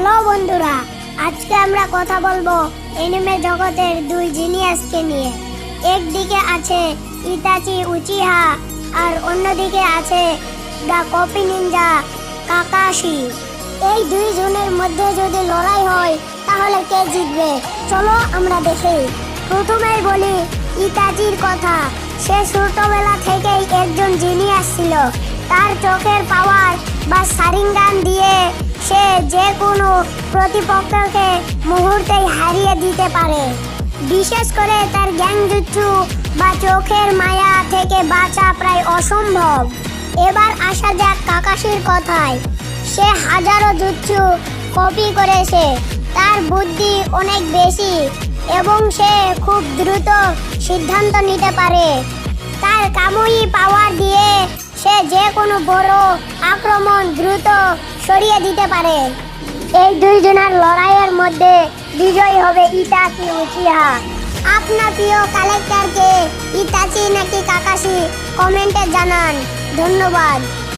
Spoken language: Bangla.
হ্যালো বন্ধুরা, আজকে আমরা কথা বলবো এনিমে জগতের দুই জিনিয়াসকে নিয়ে। একদিকে আছে ইতাচি উচিহা আর অন্যদিকে আছে দ্য কপি নিনজা কাকাশি। এই দুই জনের মধ্যে যদি লড়াই হয় তাহলে কে জিতবে, চলো আমরা দেখি। প্রথমেই বলি ইতাচির কথা। সে ছোটবেলা থেকেই একজন জিনিয়াস ছিল। তার চোখের পাওয়ার বা শারিঙ্গান দিয়ে সে যে কোনো প্রতিপক্ষকে মুহূর্তেই হারিয়ে দিতে পারে। বিশেষ করে তার গ্যাংজুৎসু বা চোখের মায়া থেকে বাঁচা প্রায় অসম্ভব। এবার আসা যাক কাকাশির কথায়। সে হাজারো জুৎসু কপি করেছে। তার বুদ্ধি অনেক বেশি এবং সে খুব দ্রুত সিদ্ধান্ত নিতে পারে। তার কামুই পাওয়ার দিয়ে সে যে কোনো বড় আক্রমণ দ্রুত সরিয়ে দিতে পারে। এই দুইজনের লড়াইয়ের মধ্যে বিজয়ী হবে ইতাচি উচিহা। আপনার প্রিয় কালেক্টরকে ইতাচি নাকি কাকাশি কমেন্টে জানান। ধন্যবাদ।